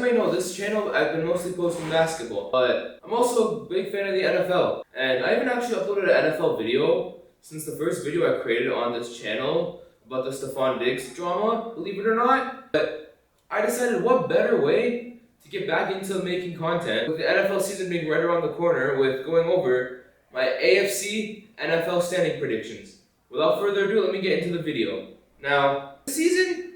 already know, this channel I've been mostly posting basketball, but I'm also a big fan of the NFL. And I haven't actually uploaded an NFL video since the first video I created on this channel about the Stephon Diggs drama, believe it or not. But I decided what better way to get back into making content with the NFL season being right around the corner with going over my AFC NFL Standing Predictions. Without further ado, let me get into the video. Now, this season,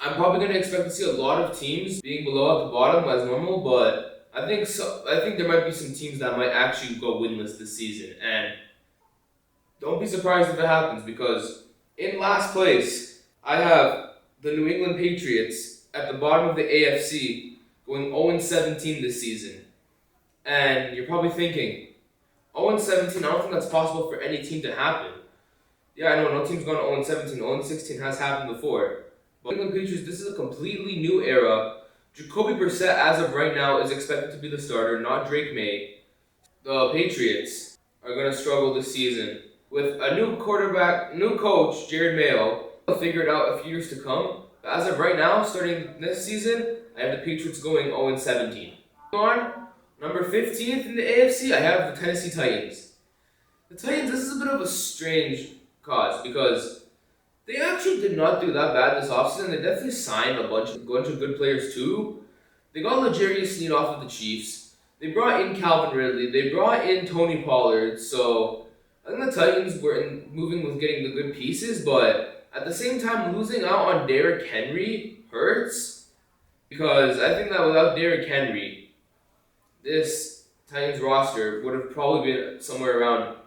I'm probably going to expect to see a lot of teams being below at the bottom as normal, but I think there might be some teams that might actually go winless this season, and don't be surprised if it happens, because in last place, I have the New England Patriots at the bottom of the AFC going 0-17 this season. And you're probably thinking, 0-17, I don't think that's possible for any team to happen. Yeah, I know, no team's gone 0-17. 0-16 has happened before. But New England Patriots, this is a completely new era. Jacoby Brissett, as of right now, is expected to be the starter, not Drake May. The Patriots are going to struggle this season. With a new quarterback, new coach, Jared Mayo, they'll figure it out a few years to come. But as of right now, starting this season, I have the Patriots going 0-17. On number 15th in the AFC, I have the Tennessee Titans. The Titans, this is a bit of a strange cause because they actually did not do that bad this offseason. They definitely signed a bunch of good players too. They got L'Jarius Sneed off of the Chiefs. They brought in Calvin Ridley. They brought in Tony Pollard. So I think the Titans were moving with getting the good pieces, but at the same time, losing out on Derrick Henry hurts because I think that without Derrick Henry, this Titans roster would have probably been somewhere around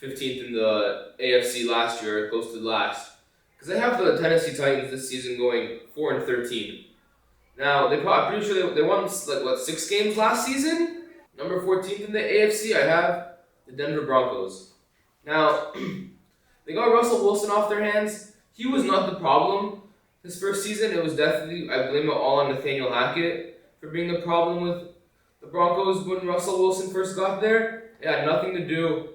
15th in the AFC last year, close to last. Because I have the Tennessee Titans this season going 4-13. Now, I'm pretty sure they won, 6 games last season? Number 14th in the AFC, I have the Denver Broncos. Now, they got Russell Wilson off their hands. He was not the problem this first season. It was definitely, I blame it all on Nathaniel Hackett for being the problem with the Broncos when Russell Wilson first got there. It had nothing to do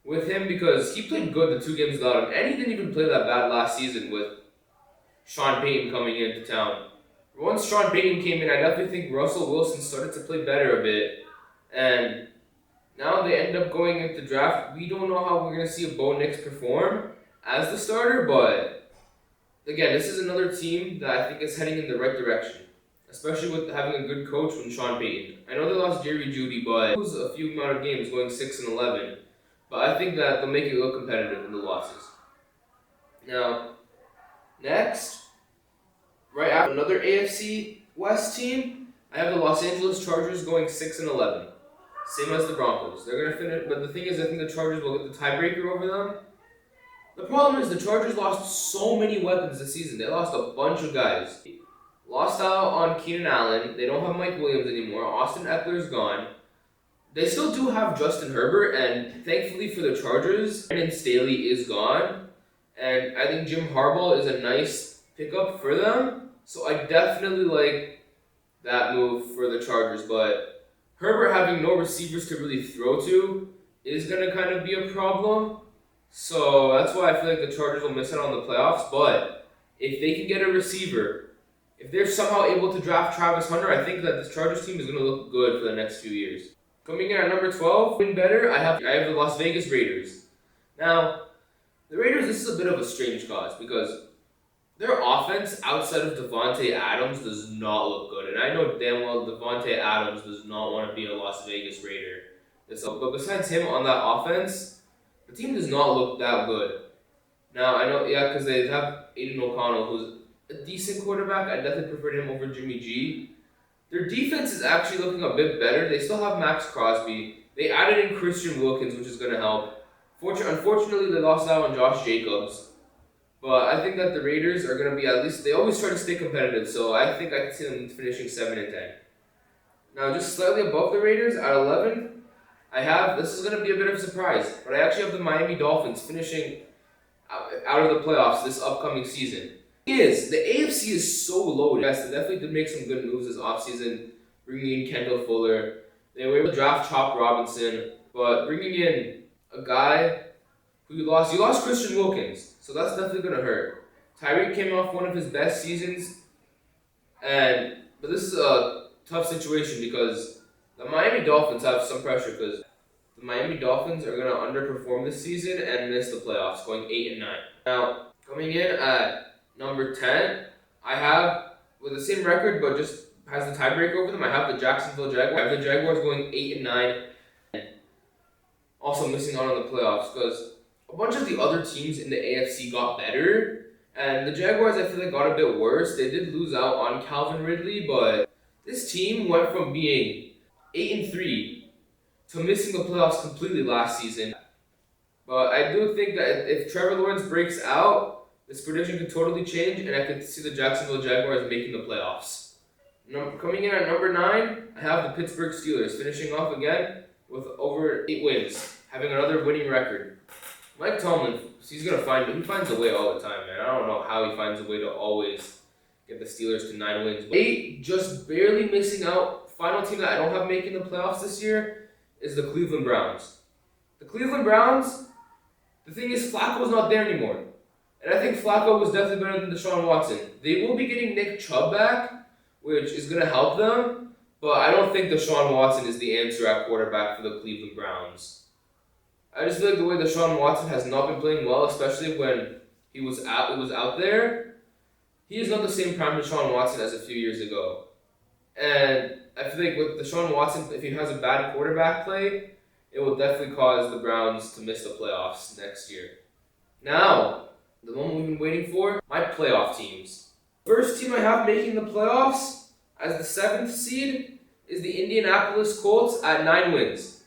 with him because he played good the 2 games without him, and he didn't even play that bad last season with Sean Payton coming into town. Once Sean Payton came in, I definitely think Russell Wilson started to play better a bit, and now they end up going into the draft. We don't know how we're going to see a Bo Nix perform as the starter, but again, this is another team that I think is heading in the right direction, especially with having a good coach from Sean Payton. I know they lost Jerry Jeudy, but it was a few amount of games going 6-11. But I think that they'll make it look competitive in the losses. Now, next, right after another AFC West team, I have the Los Angeles Chargers going 6-11. Same as the Broncos. They're going to finish, but the thing is, I think the Chargers will get the tiebreaker over them. The problem is the Chargers lost so many weapons this season. They lost a bunch of guys. Lost out on Keenan Allen. They don't have Mike Williams anymore. Austin Eckler's gone. They still do have Justin Herbert, and thankfully for the Chargers, Brandon Staley is gone. And I think Jim Harbaugh is a nice pickup for them. So I definitely like that move for the Chargers. But Herbert having no receivers to really throw to is going to kind of be a problem. So that's why I feel like the Chargers will miss out on the playoffs. But if they can get a receiver, if they're somehow able to draft Travis Hunter, I think that this Chargers team is going to look good for the next few years. Coming in at number 12, doing better, I have the Las Vegas Raiders. Now, the Raiders, this is a bit of a strange cause because their offense outside of Devontae Adams does not look good. And I know damn well Devontae Adams does not want to be a Las Vegas Raider. But besides him on that offense, the team does not look that good. Now, I know, because they have Aiden O'Connell, who's a decent quarterback. I definitely prefer him over Jimmy G. Their defense is actually looking a bit better. They still have Max Crosby. They added in Christian Wilkins, which is going to help. Unfortunately, they lost out on Josh Jacobs. But I think that the Raiders are going to be at least, they always try to stay competitive. So I think I can see them finishing 7-10. Now, just slightly above the Raiders, at 11, this is going to be a bit of a surprise. But I actually have the Miami Dolphins finishing out of the playoffs this upcoming season. The AFC is so loaded. Yes, they definitely did make some good moves this offseason, bringing in Kendall Fuller. They were able to draft Chop Robinson, but bringing in a guy who you lost Christian Wilkins, so that's definitely going to hurt. Tyreek came off one of his best seasons, but this is a tough situation because the Miami Dolphins have some pressure because the Miami Dolphins are going to underperform this season and miss the playoffs, going 8-9. Now, coming in at number 10, I have, with the same record but just has the tiebreaker over them, I have the Jacksonville Jaguars. I have the Jaguars going 8-9, and also missing out on the playoffs because a bunch of the other teams in the AFC got better, and the Jaguars I feel like got a bit worse. They did lose out on Calvin Ridley, but this team went from being 8-3 to missing the playoffs completely last season. But I do think that if Trevor Lawrence breaks out, this prediction could totally change, and I could see the Jacksonville Jaguars making the playoffs. Coming in at number 9, I have the Pittsburgh Steelers finishing off again with over 8 wins, having another winning record. Mike Tomlin, he finds a way all the time, man. I don't know how he finds a way to always get the Steelers to 9 wins. But 8 just barely missing out. Final team that I don't have making the playoffs this year is the Cleveland Browns. The Cleveland Browns, the thing is, Flacco's not there anymore. And I think Flacco was definitely better than Deshaun Watson. They will be getting Nick Chubb back, which is going to help them. But I don't think Deshaun Watson is the answer at quarterback for the Cleveland Browns. I just feel like the way Deshaun Watson has not been playing well, especially when he was out there, he is not the same prime Deshaun Watson as a few years ago. And I feel like with Deshaun Watson, if he has a bad quarterback play, it will definitely cause the Browns to miss the playoffs next year. Now, the moment we've been waiting for, my playoff teams. First team I have making the playoffs as the 7th seed is the Indianapolis Colts at 9 wins.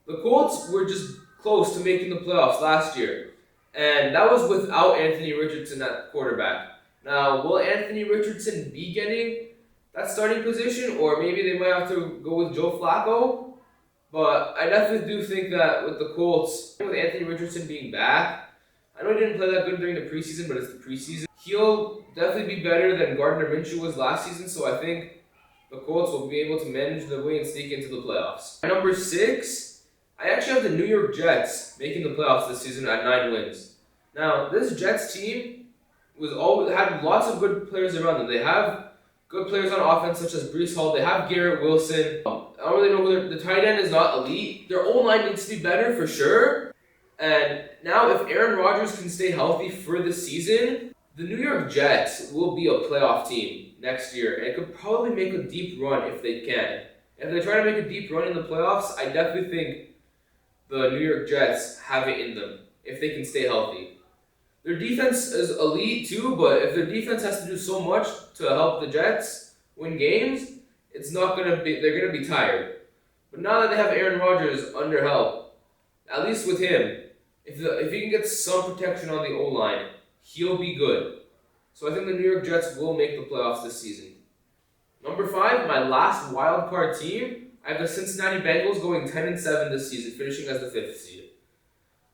The Colts were just close to making the playoffs last year, and that was without Anthony Richardson at quarterback. Now, will Anthony Richardson be getting that starting position, or maybe they might have to go with Joe Flacco? But I definitely do think that with the Colts, with Anthony Richardson being back, I know he didn't play that good during the preseason, but it's the preseason. He'll definitely be better than Gardner Minshew was last season, so I think the Colts will be able to manage their way and sneak into the playoffs. At number 6, I actually have the New York Jets making the playoffs this season at 9 wins. Now, this Jets team had lots of good players around them. They have good players on offense such as Breece Hall. They have Garrett Wilson. I don't really know who the tight end is not elite. Their O-line needs to be better for sure. And now if Aaron Rodgers can stay healthy for the season, the New York Jets will be a playoff team next year. And it could probably make a deep run if they can. If they try to make a deep run in the playoffs, I definitely think the New York Jets have it in them if they can stay healthy. Their defense is elite too, but if their defense has to do so much to help the Jets win games, they're gonna be tired. But now that they have Aaron Rodgers under help, at least with him, if he can get some protection on the O-line, he'll be good. So I think the New York Jets will make the playoffs this season. Number 5, my last wild card team, I have the Cincinnati Bengals going 10-7 this season, finishing as the 5th seed.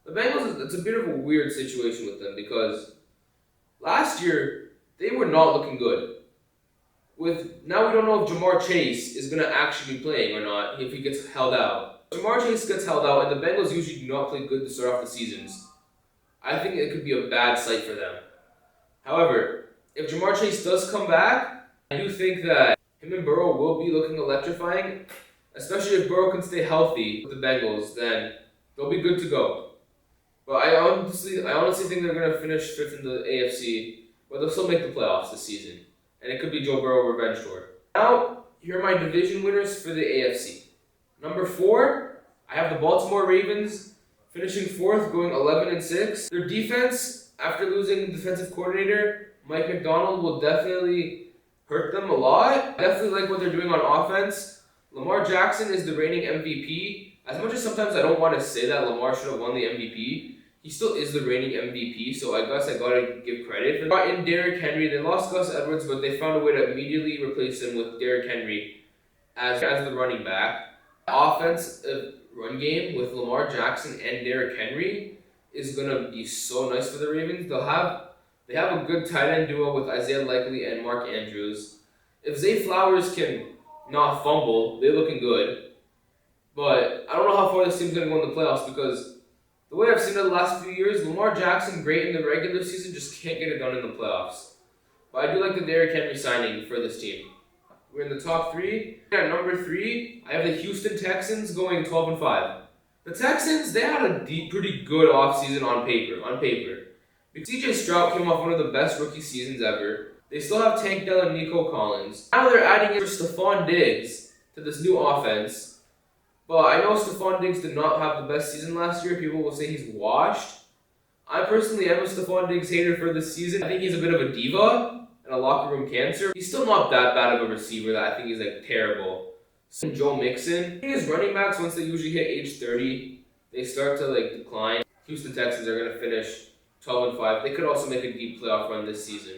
The Bengals, it's a bit of a weird situation with them because last year, they were not looking good. Now we don't know if Jamar Chase is going to actually be playing or not, if he gets held out. Jamar Chase gets held out, and the Bengals usually do not play good to start off the seasons. I think it could be a bad sight for them. However, if Jamar Chase does come back, I do think that him and Burrow will be looking electrifying, especially if Burrow can stay healthy with the Bengals, then they'll be good to go. But I honestly think they're going to finish 5th in the AFC, but they'll still make the playoffs this season. And it could be Joe Burrow revenge tour. Now, here are my division winners for the AFC. Number 4, I have the Baltimore Ravens finishing 4th, going 11-6. Their defense, after losing defensive coordinator Mike McDonald, will definitely hurt them a lot. I definitely like what they're doing on offense. Lamar Jackson is the reigning MVP. As much as sometimes I don't want to say that Lamar should have won the MVP, he still is the reigning MVP, so I guess I gotta give credit. They brought in Derrick Henry. They lost Gus Edwards, but they found a way to immediately replace him with Derrick Henry as the running back. Offensive run game with Lamar Jackson and Derrick Henry is gonna be so nice for the Ravens. They have a good tight end duo with Isaiah Likely and Mark Andrews. If Zay Flowers can not fumble, they're looking good. But I don't know how far this team's gonna go in the playoffs because the way I've seen it the last few years, Lamar Jackson, great in the regular season, just can't get it done in the playoffs. But I do like the Derrick Henry signing for this team. We're in the top 3. At number 3, I have the Houston Texans going 12-5. The Texans, they had a pretty good offseason on paper. CJ Stroud came off one of the best rookie seasons ever. They still have Tank Dell and Nico Collins. Now they're adding in Stephon Diggs to this new offense. But I know Stephon Diggs did not have the best season last year. People will say he's washed. I personally am a Stephon Diggs hater for this season. I think he's a bit of a diva and a locker room cancer. He's still not that bad of a receiver that I think he's like terrible. So Joe Mixon, his running backs, once they usually hit age 30, they start to like decline. Houston Texans are going to finish 12-5. They could also make a deep playoff run this season.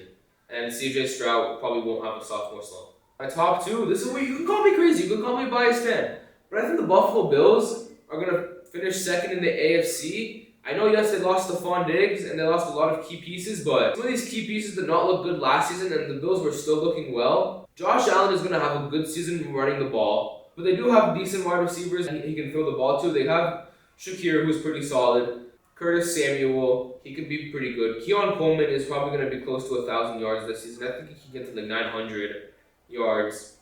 And CJ Stroud probably won't have a sophomore slump. My top 2, this is where you can call me crazy, you can call me a biased fan. But I think the Buffalo Bills are going to finish second in the AFC. I know, yes, they lost Stephon Diggs and they lost a lot of key pieces, but some of these key pieces did not look good last season and the Bills were still looking well. Josh Allen is going to have a good season running the ball, but they do have decent wide receivers he can throw the ball to. They have Shakir, who's pretty solid. Curtis Samuel, he could be pretty good. Keon Coleman is probably going to be close to 1,000 yards this season. I think he can get to like 900 yards.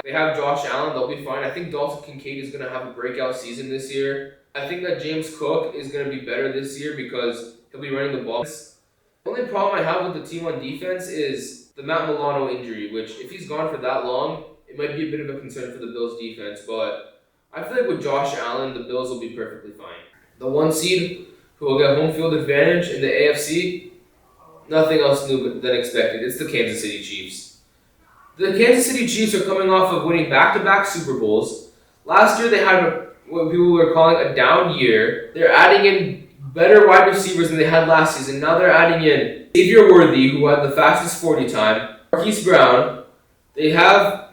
They have Josh Allen, they'll be fine. I think Dalton Kincaid is going to have a breakout season this year. I think that James Cook is going to be better this year because he'll be running the ball. The only problem I have with the team on defense is the Matt Milano injury, which if he's gone for that long, it might be a bit of a concern for the Bills defense. But I feel like with Josh Allen, the Bills will be perfectly fine. The 1 seed who will get home field advantage in the AFC, nothing else new than expected. It's the Kansas City Chiefs. The Kansas City Chiefs are coming off of winning back-to-back Super Bowls. Last year they had what people were calling a down year. They're adding in better wide receivers than they had last season. Now they're adding in Xavier Worthy, who had the fastest 40 time, Marquise Brown. They have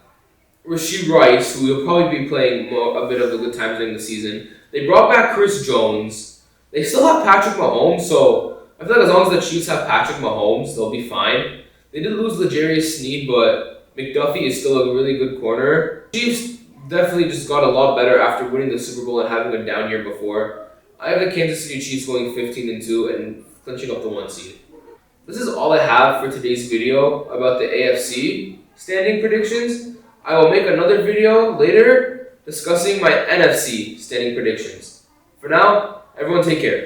Rashee Rice, who will probably be playing a bit of the good times during the season. They brought back Chris Jones. They still have Patrick Mahomes, so I feel like as long as the Chiefs have Patrick Mahomes, they'll be fine. They did lose L'Jarius Sneed, but McDuffie is still a really good corner. Chiefs definitely just got a lot better after winning the Super Bowl and having a down year before. I have the Kansas City Chiefs going 15-2 and clinching up the 1 seed. This is all I have for today's video about the AFC standing predictions. I will make another video later discussing my NFC standing predictions. For now, everyone take care.